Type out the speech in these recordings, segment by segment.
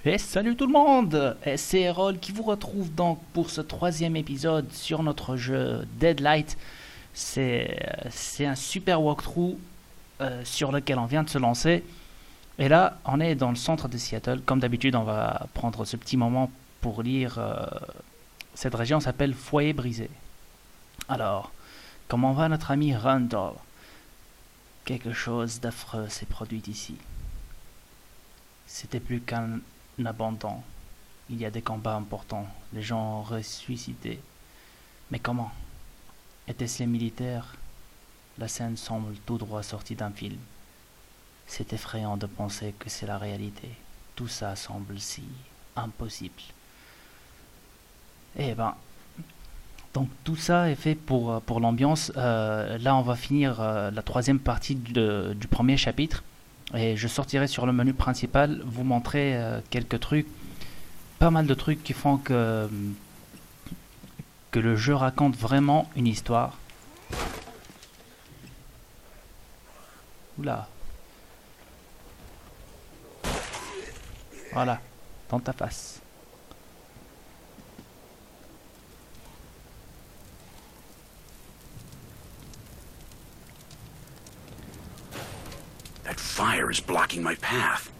Et salut tout le monde! Et c'est Errol qui vous retrouve donc pour ce troisième épisode sur notre jeu Deadlight. C'est un super walkthrough sur lequel on vient de se lancer. Et là, on est dans le centre de Seattle. Comme d'habitude, on va prendre ce petit moment pour lire. Cette région s'appelle Foyer Brisé. Alors, comment va notre ami Randall? Quelque chose d'affreux s'est produit ici. C'était plus qu'un abandon. Il y a des combats importants. Les gens ont ressuscité. Mais comment? Étaient-ce les militaires? La scène semble tout droit sortie d'un film. C'est effrayant de penser que c'est la réalité. Tout ça semble si impossible. Eh ben, donc tout ça est fait pour l'ambiance. Là, on va finir la troisième partie du premier chapitre. Et je sortirai sur le menu principal, vous montrer quelques trucs, pas mal de trucs qui font que le jeu raconte vraiment une histoire. Oula. Voilà, dans ta face. That fire is blocking my path.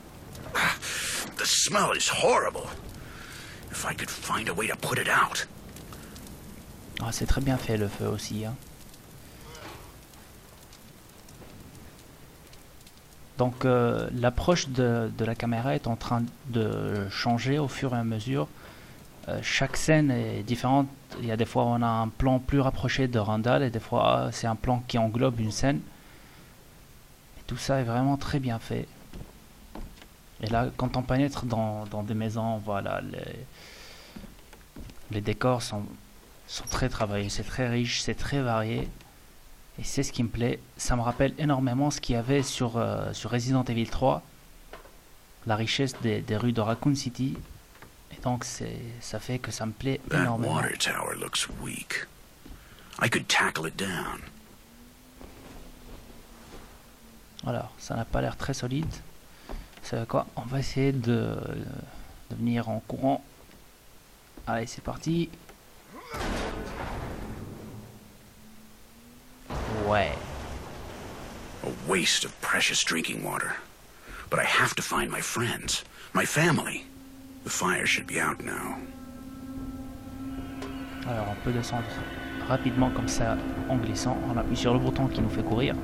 The smell is horrible. If I could find a way to put it out. Ah, c'est très bien fait le feu aussi, hein. Donc l'approche de la caméra est en train de changer au fur et à mesure. Chaque scène est différente. Il y a des fois où on a un plan plus rapproché de Randall et des fois c'est un plan qui englobe une scène. Et tout ça est vraiment très bien fait. Et là, quand on pénètre dans des maisons, voilà, les décors sont très travaillés, c'est très riche, c'est très varié. Et c'est ce qui me plaît. Ça me rappelle énormément ce qu'il y avait sur Resident Evil 3. La richesse des rues de Raccoon City. Et donc ça fait que ça me plaît That énormément. water tower looks weak. I could tackle it down. Alors, ça n'a pas l'air très solide. C'est quoi? On va essayer de venir en courant. Allez, c'est parti. Ouais. A waste of precious drinking water. But I have to find my friends, my family. The fire should be out now. Alors, on peut descendre rapidement comme ça en glissant. On appuie sur le bouton qui nous fait courir.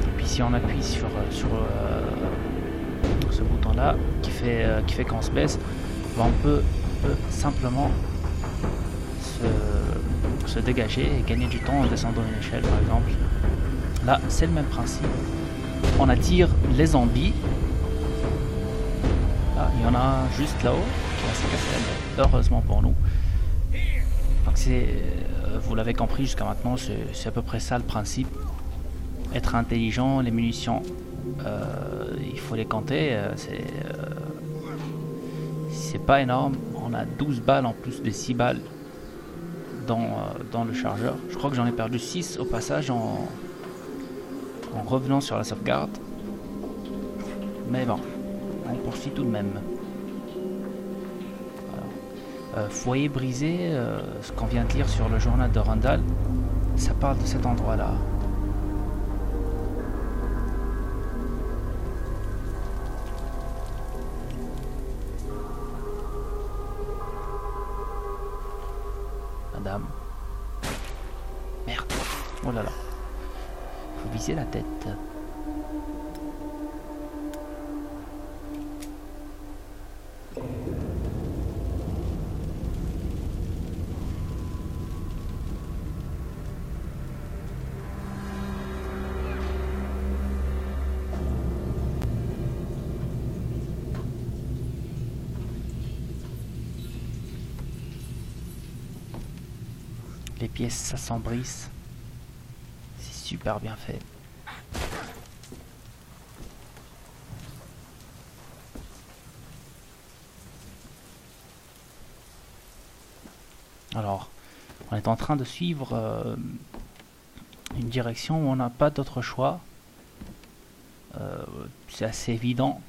Et puis si on appuie sur ce bouton là qui fait qu'on se baisse, ben on peut simplement se dégager et gagner du temps en descendant une échelle par exemple. Là c'est le même principe, on attire les zombies. Ah, il y en a un juste là-haut qui va se casser, heureusement pour nous. Donc vous l'avez compris jusqu'à maintenant, c'est à peu près ça le principe. Être intelligent, les munitions il faut les compter, c'est pas énorme. On a 12 balles en plus des 6 balles dans le chargeur. Je crois que j'en ai perdu 6 au passage en revenant sur la sauvegarde. Mais bon, on poursuit tout de même. Voilà. Foyer brisé, ce qu'on vient de lire sur le journal de Randall, ça parle de cet endroit-là. Madame. Merde. Oh là là. Faut viser la tête. Les pièces s'assombrissent. C'est super bien fait. Alors, On est en train de suivre une direction où on n'a pas d'autre choix. C'est assez évident.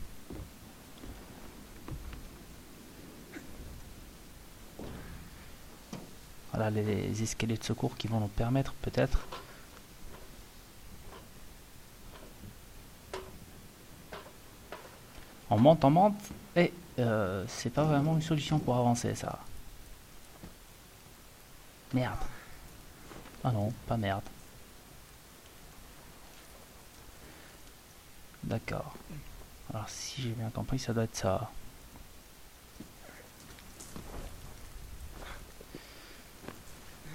Voilà les escaliers de secours qui vont nous permettre peut-être. On monte et c'est pas vraiment une solution pour avancer ça. Merde. Ah non, pas merde. D'accord. Alors si j'ai bien compris, ça doit être ça.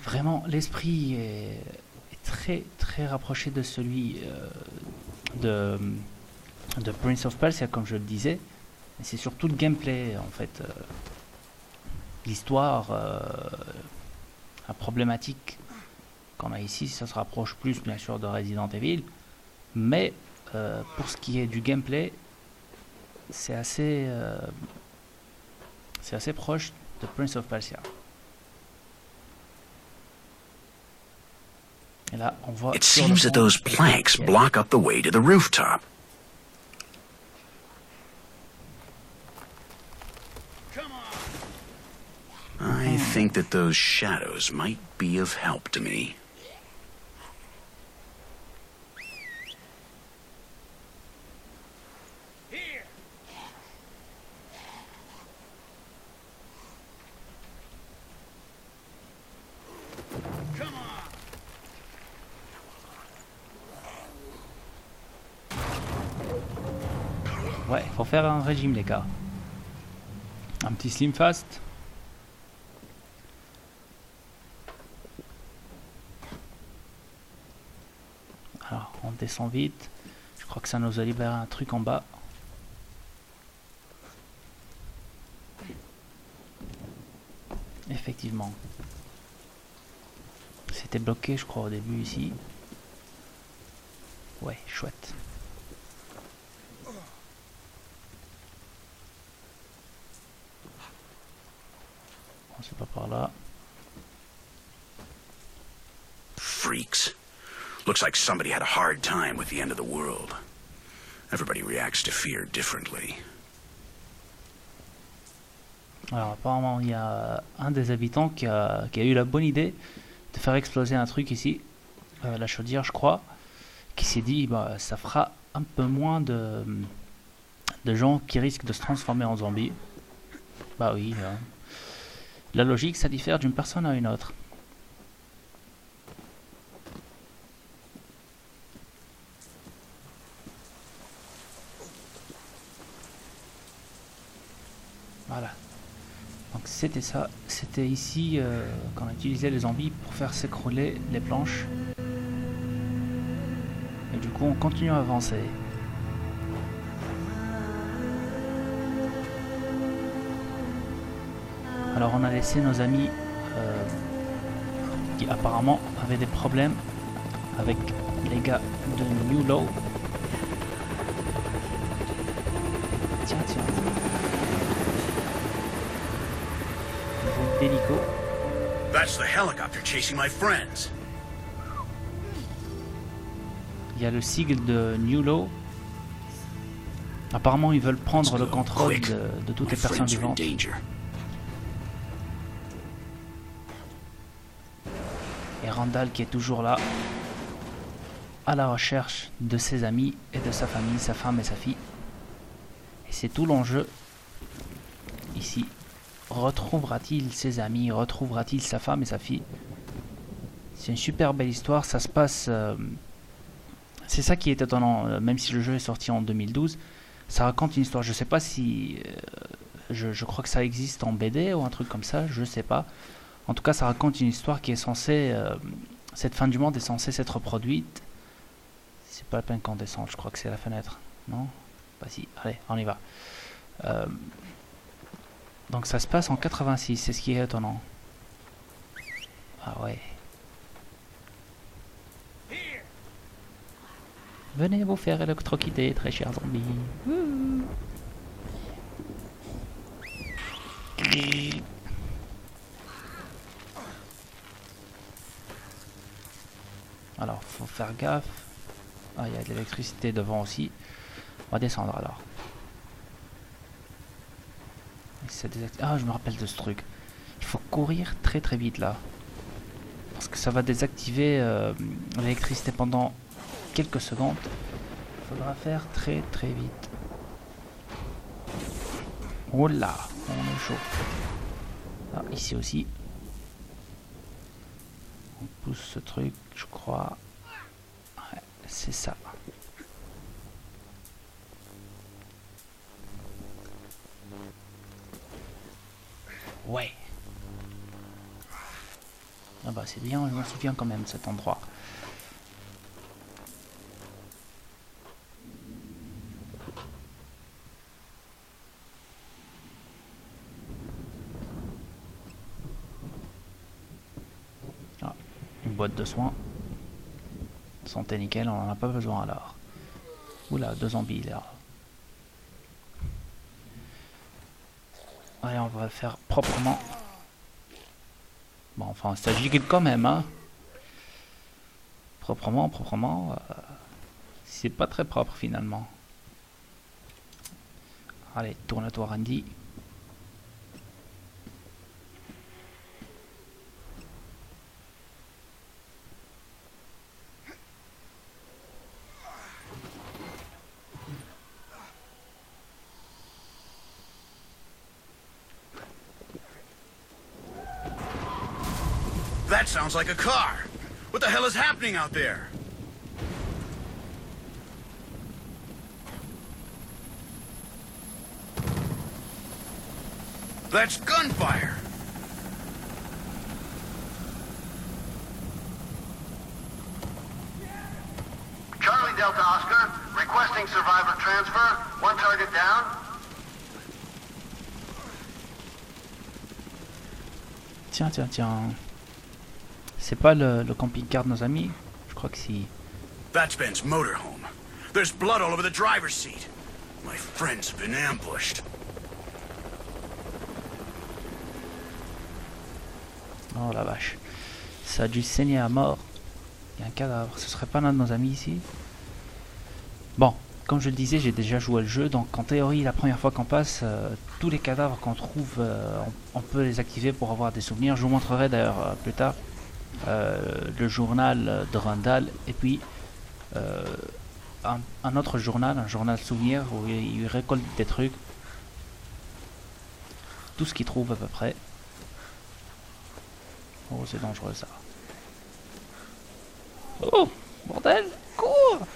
Vraiment, l'esprit est très très rapproché de celui de Prince of Persia, comme je le disais. Et c'est surtout le gameplay, en fait. L'histoire, la problématique qu'on a ici, ça se rapproche plus, bien sûr, de Resident Evil. Mais pour ce qui est du gameplay, c'est assez proche de Prince of Persia. Et là, on voit. It seems that those planks block up the way to the rooftop. I think that those shadows might be of help to me. Ouais, faut faire un régime les gars. Un petit slim fast. Alors, on descend vite. Je crois que ça nous a libéré un truc en bas. Effectivement. C'était bloqué, je crois, au début ici. Ouais, chouette. C'est pas par là. Freaks. Looks like somebody had a hard time with the end of the world. Everybody reacts to fear differently. Alors apparemment il y a un des habitants qui a eu la bonne idée de faire exploser un truc ici, la chaudière je crois, qui s'est dit bah ça fera un peu moins de gens qui risquent de se transformer en zombies. Bah oui, la logique ça diffère d'une personne à une autre. Voilà. Donc c'était ça, c'était ici qu'on utilisait les zombies pour faire s'écrouler les planches. Et du coup on continue à avancer. Alors on a laissé nos amis qui apparemment avaient des problèmes avec les gars de New Low. Tiens. Délico. That's the helicopter chasing my friends. Il y a le sigle de New Low. Apparemment, ils veulent prendre le contrôle de toutes les personnes vivantes. Et Randall qui est toujours là, à la recherche de ses amis et de sa famille, sa femme et sa fille. Et c'est tout l'enjeu ici. Retrouvera-t-il ses amis? Retrouvera-t-il sa femme et sa fille? C'est une super belle histoire. Ça se passe... c'est ça qui est étonnant. Même si le jeu est sorti en 2012, ça raconte une histoire. Je sais pas si... je crois que ça existe en BD ou un truc comme ça. Je sais pas. En tout cas, ça raconte une histoire qui est censée... cette fin du monde est censée s'être reproduite. C'est pas la peine qu'on descende. Je crois que c'est la fenêtre. Non? Bah si. Allez, on y va. Donc ça se passe en 86, c'est ce qui est étonnant. Ah ouais. Venez vous faire électrocuter, très chers zombies. Alors, faut faire gaffe. Ah, il y a de l'électricité devant aussi. On va descendre alors. Ah, je me rappelle de ce truc. Il faut courir très très vite là. Parce que ça va désactiver l'électricité pendant quelques secondes. Il faudra faire très très vite. Oh là, on est chaud. Ah, ici aussi. On pousse ce truc, je crois. Ouais, c'est ça. Ouais. Ah bah c'est bien, je m'en souviens quand même cet endroit. Ah, une boîte de soins. Santé nickel, on en a pas besoin alors. Oula, 2 zombies là. Allez, on va le faire proprement. Bon, enfin, ça gicle quand même, hein. Proprement. C'est pas très propre finalement. Allez, tourne-toi, Randy. That sounds like a car. What the hell is happening out there? That's gunfire. Charlie Delta Oscar, requesting survivor transfer. One target down. Tiens. C'est pas le camping-car de nos amis? Je crois que si. That's Ben's motorhome. There's blood all over the driver's seat. My friends have been ambushed. Oh la vache. Ça a dû saigner à mort. Il y a un cadavre. Ce serait pas l'un de nos amis ici? Bon, comme je le disais, j'ai déjà joué le jeu. Donc en théorie, la première fois qu'on passe, tous les cadavres qu'on trouve, on peut les activer pour avoir des souvenirs. Je vous montrerai d'ailleurs plus tard le journal de Randall. Et puis un autre journal, un journal souvenir où il récolte des trucs. Tout ce qu'il trouve à peu près. Oh, c'est dangereux ça. Oh, bordel, cours!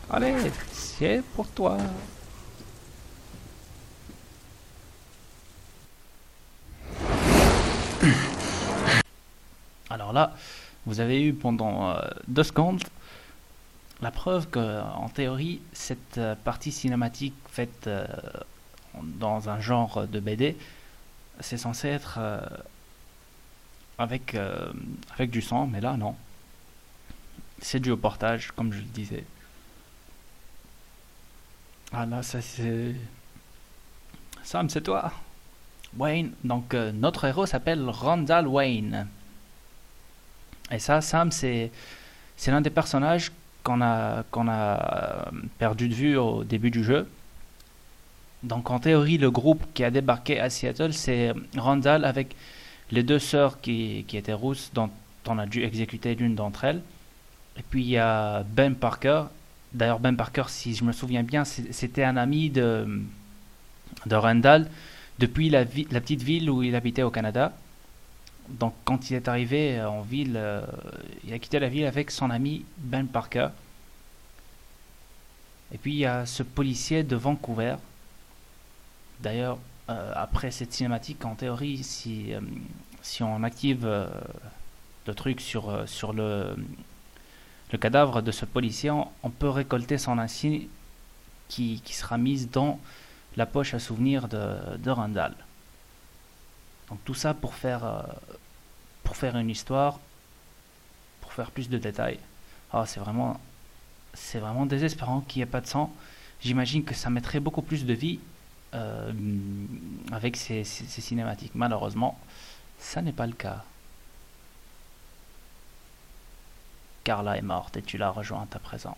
Allez, c'est pour toi. Alors là, vous avez eu pendant 2 secondes la preuve que, en théorie, cette partie cinématique faite dans un genre de BD, c'est censé être avec du sang, mais là non. C'est dû au portage, comme je le disais. Ah là, ça c'est... Sam, c'est toi. Wayne, donc notre héros s'appelle Randall Wayne. Et ça, Sam, c'est l'un des personnages qu'on a perdu de vue au début du jeu. Donc en théorie, le groupe qui a débarqué à Seattle, c'est Randall avec les 2 sœurs qui étaient rousses, dont on a dû exécuter l'une d'entre elles. Et puis il y a Ben Parker. D'ailleurs, Ben Parker, si je me souviens bien, c'était un ami de Randall depuis la petite ville où il habitait au Canada. Donc quand il est arrivé en ville, il a quitté la ville avec son ami Ben Parker. Et puis il y a ce policier de Vancouver. D'ailleurs, après cette cinématique, en théorie, si on active le truc sur le cadavre de ce policier, on peut récolter son insigne qui sera mise dans la poche à souvenir de Randall. Donc tout ça pour faire une histoire, pour faire plus de détails. Ah, c'est vraiment désespérant qu'il n'y ait pas de sang. J'imagine que ça mettrait beaucoup plus de vie avec ces cinématiques. Malheureusement, ça n'est pas le cas. Carla est morte et tu l'as rejointe à présent.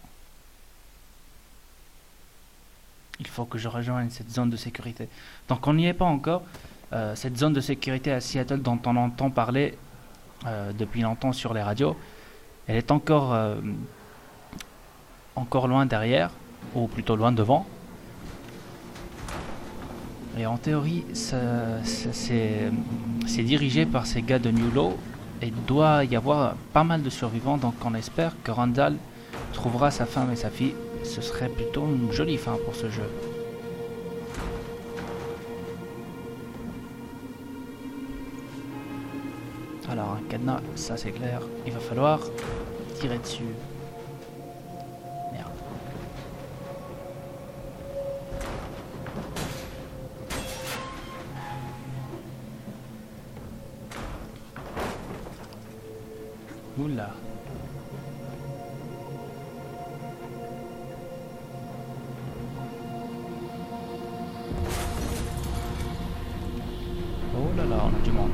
Il faut que je rejoigne cette zone de sécurité. Donc on n'y est pas encore. Cette zone de sécurité à Seattle dont on entend parler depuis longtemps sur les radios, elle est encore loin derrière, ou plutôt loin devant. Et en théorie, c'est dirigé par ces gars de New Law, et il doit y avoir pas mal de survivants, donc on espère que Randall trouvera sa femme et sa fille. Ce serait plutôt une jolie fin pour ce jeu. Alors un cadenas, ça c'est clair, il va falloir tirer dessus. Merde. Oula. Oh là là, on a du monde.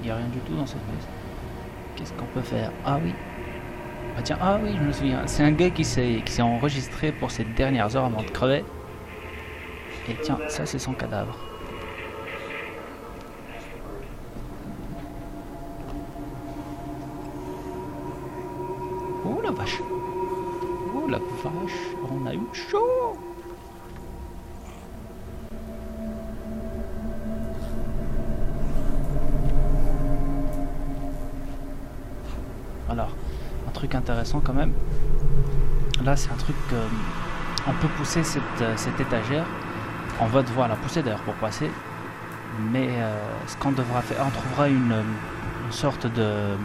Il n'y a rien du tout dans cette maison. Qu'est-ce qu'on peut faire? Ah oui. Ah tiens, ah oui, je me souviens. C'est un gars qui s'est enregistré pour ces dernières heures avant de crever. Et tiens, ça c'est son cadavre. Oh la vache. Oh la vache. On a eu chaud. Alors, un truc intéressant quand même. Là, c'est un truc on peut pousser cette étagère. On va devoir la pousser d'ailleurs pour passer. Mais ce qu'on devra faire, on trouvera une sorte de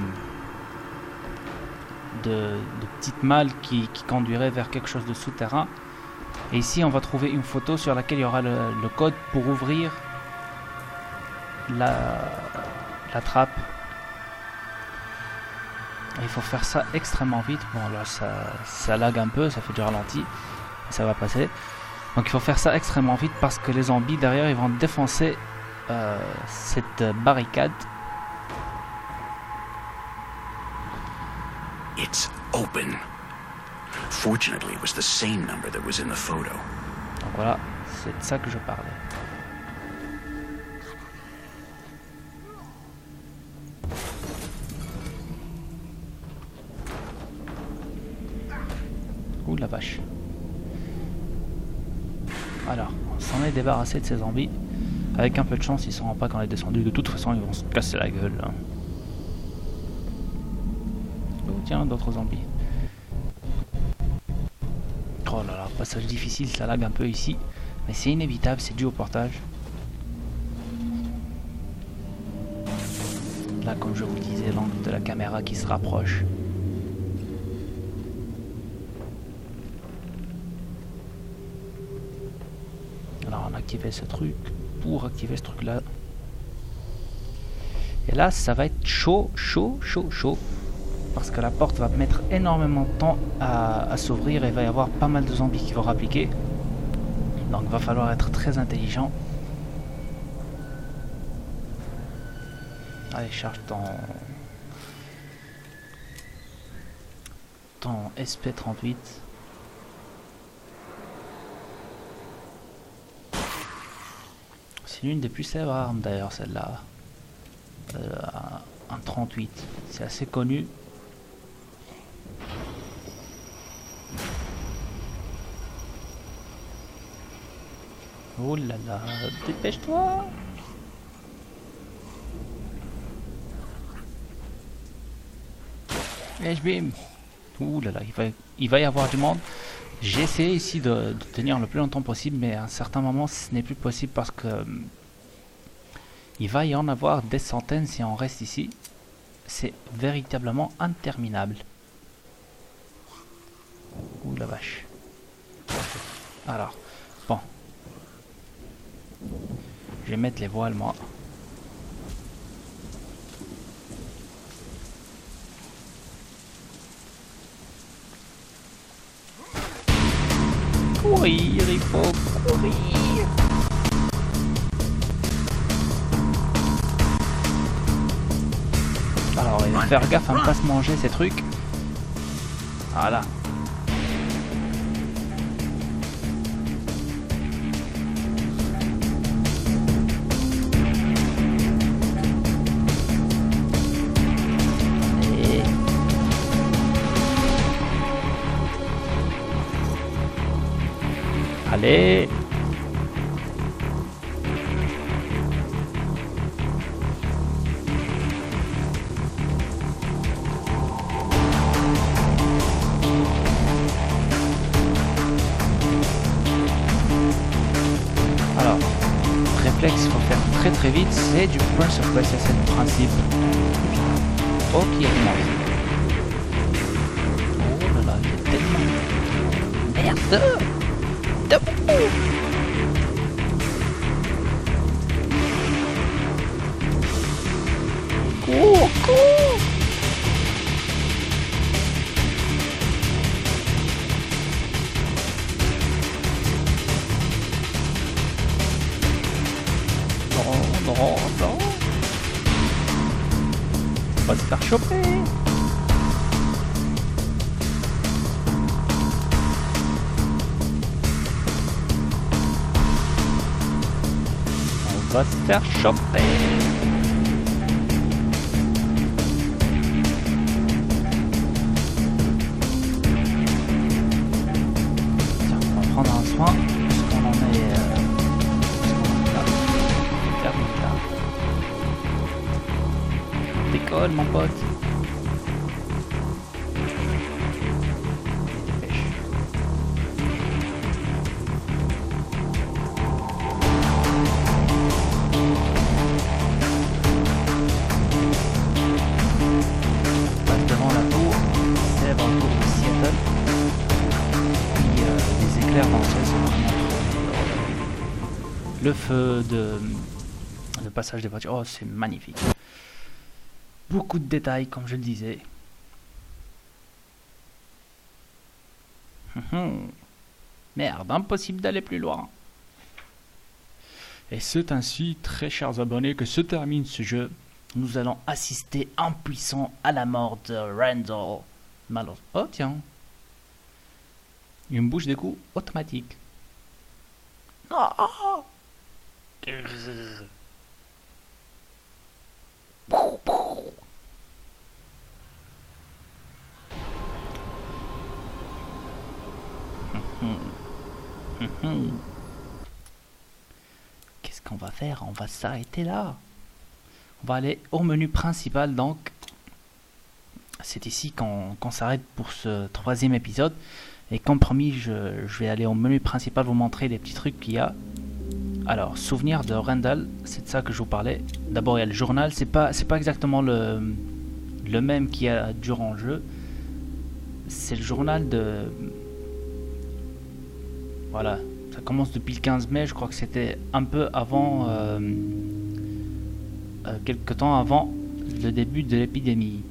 petite malle qui conduirait vers quelque chose de souterrain. Et ici, on va trouver une photo sur laquelle il y aura le code pour ouvrir la trappe. Il faut faire ça extrêmement vite. Bon là ça lag un peu, ça fait du ralenti, ça va passer. Donc il faut faire ça extrêmement vite parce que les zombies derrière ils vont défoncer cette barricade. It's open. Fortunately, it was the same number that was in the photo. Donc voilà, c'est de ça que je parlais. Ouh la vache. Alors, on s'en est débarrassé de ces zombies. Avec un peu de chance, ils ne sauront pas qu'on est descendu. De toute façon, ils vont se casser la gueule. Hein. Oh tiens, d'autres zombies. Oh là là, passage difficile, ça lag un peu ici. Mais c'est inévitable, c'est dû au portage. Là, comme je vous le disais, l'angle de la caméra qui se rapproche. Alors on a activé ce truc pour activer ce truc là. Et là ça va être chaud. Parce que la porte va mettre énormément de temps à s'ouvrir et il va y avoir pas mal de zombies qui vont rappliquer. Donc il va falloir être très intelligent. Allez, charge ton SP38. C'est l'une des plus célèbres armes d'ailleurs, celle-là. Un 38. C'est assez connu. Oh là là, dépêche-toi! Et je bim! Ouh là là, il va y avoir du monde. J'ai essayé ici de tenir le plus longtemps possible, mais à un certain moment ce n'est plus possible parce que il va y en avoir des centaines si on reste ici. C'est véritablement interminable. Ouh la vache. Alors, bon. Je vais mettre les voiles moi. Courir, il faut courir. faire gaffe à ne pas se manger ces trucs. Voilà. Allez. Alors, réflexe, il faut faire très vite, c'est du Prince of Persia, c'est le principe. Ok, merde. Oh là là, j'ai tellement... Merde. Cours. Non. On va se faire choper. On va se faire choper. Tiens, on va prendre un soin puisqu'on en est là. Terminé là. Décolle mon pote. Dépêche. Passe devant la tour, célèbre tour de Seattle. Puis les éclairs dans le ciel sont vraiment trop. Le feu de le passage des voitures, oh c'est magnifique. Beaucoup de détails comme je le disais. Merde, impossible d'aller plus loin. Et c'est ainsi, très chers abonnés, que se termine ce jeu. Nous allons assister impuissants à la mort de Randall. Oh tiens. Une bouche d'égout automatique. Oh. Qu'est-ce qu'on va faire? On va s'arrêter là. On va aller au menu principal donc. C'est ici qu'on s'arrête pour ce 3e épisode. Et comme promis, je vais aller au menu principal vous montrer les petits trucs qu'il y a. Alors, souvenir de Randall, c'est de ça que je vous parlais. D'abord, il y a le journal. C'est pas exactement le même qu'il y a durant le jeu. C'est le journal de... Voilà, ça commence depuis le 15 mai. Je crois que c'était un peu avant... quelques temps avant le début de l'épidémie.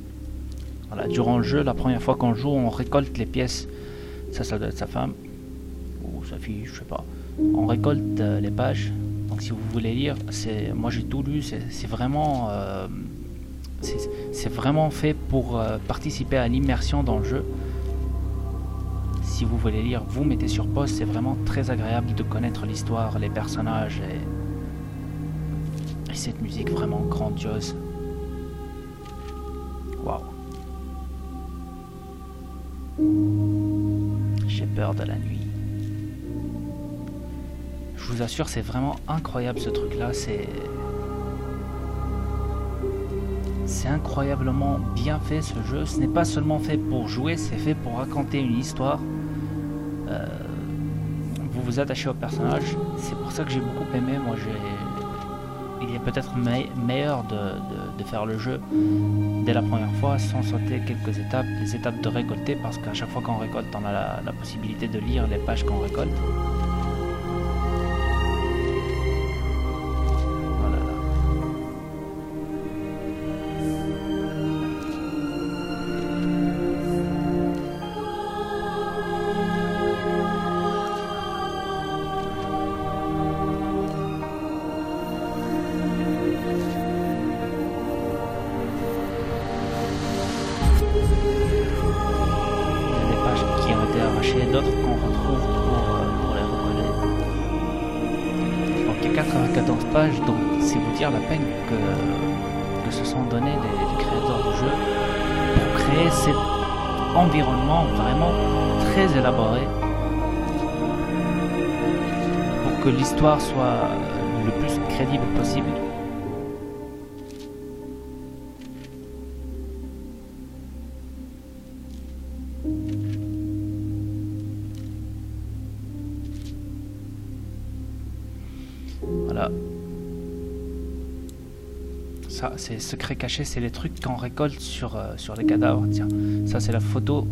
Voilà, durant le jeu, la première fois qu'on joue, on récolte les pièces. Ça doit être sa femme. Ou sa fille, je sais pas. On récolte les pages. Donc si vous voulez lire, moi j'ai tout lu. C'est vraiment... c'est vraiment fait pour participer à l'immersion dans le jeu. Si vous voulez lire, vous mettez sur pause. C'est vraiment très agréable de connaître l'histoire, les personnages et cette musique vraiment grandiose. Waouh. J'ai peur de la nuit. Je vous assure, c'est vraiment incroyable ce truc-là. C'est incroyablement bien fait ce jeu. Ce n'est pas seulement fait pour jouer, c'est fait pour raconter une histoire. Vous vous attachez au personnage. C'est pour ça que j'ai beaucoup aimé. Moi, il est peut-être meilleur de faire le jeu dès la première fois sans sauter quelques étapes, les étapes de récolter, parce qu'à chaque fois qu'on récolte, on a la possibilité de lire les pages qu'on récolte. d'autres qu'on retrouve pour les reconnaître. Donc il y a 94 pages, donc c'est vous dire la peine que se sont donnés les créateurs du jeu pour créer cet environnement vraiment très élaboré pour que l'histoire soit le plus crédible possible. Voilà. Ça, c'est secret caché, c'est les trucs qu'on récolte sur les cadavres. Tiens, ça c'est la photo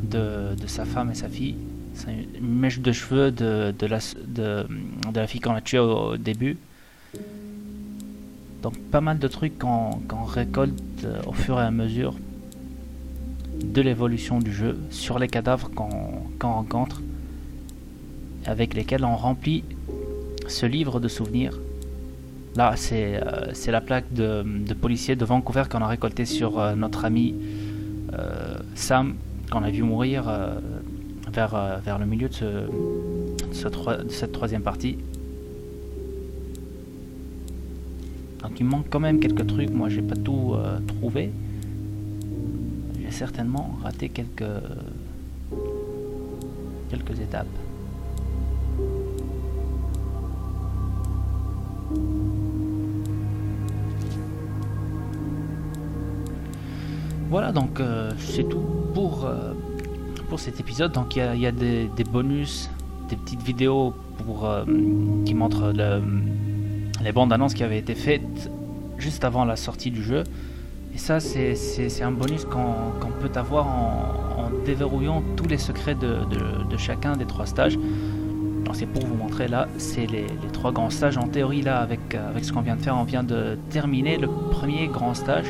de sa femme et sa fille. C'est une mèche de cheveux de la fille qu'on a tuée au début. Donc pas mal de trucs qu'on récolte au fur et à mesure de l'évolution du jeu sur les cadavres qu'on rencontre, avec lesquels on remplit ce livre de souvenirs. Là, c'est la plaque de policier de Vancouver qu'on a récolté sur notre ami Sam, qu'on a vu mourir vers le milieu de cette troisième partie. Donc il manque quand même quelques trucs. Moi, j'ai pas tout trouvé. J'ai certainement raté quelques étapes. Voilà, donc c'est tout pour cet épisode. Donc il y a des bonus, des petites vidéos qui montrent les bandes annonces qui avaient été faites juste avant la sortie du jeu. Et ça, c'est un bonus qu'on peut avoir en déverrouillant tous les secrets de chacun des 3 stages. Alors c'est pour vous montrer là, c'est les 3 grands stages. En théorie là, avec ce qu'on vient de faire, on vient de terminer le premier grand stage,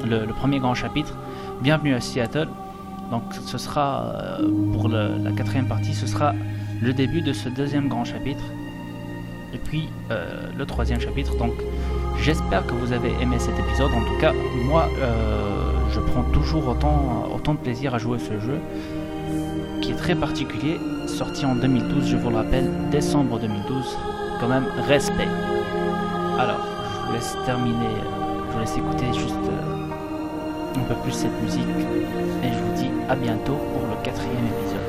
le premier grand chapitre. Bienvenue à Seattle. Donc ce sera pour la 4e partie, ce sera le début de ce 2e grand chapitre. Et puis le 3e chapitre. Donc j'espère que vous avez aimé cet épisode. En tout cas, moi je prends toujours autant de plaisir à jouer ce jeu qui est très particulier, sorti en 2012, je vous le rappelle, décembre 2012. Quand même, respect. Alors, je vous laisse terminer, je vous laisse écouter juste un peu plus cette musique et je vous dis à bientôt pour le 4e épisode.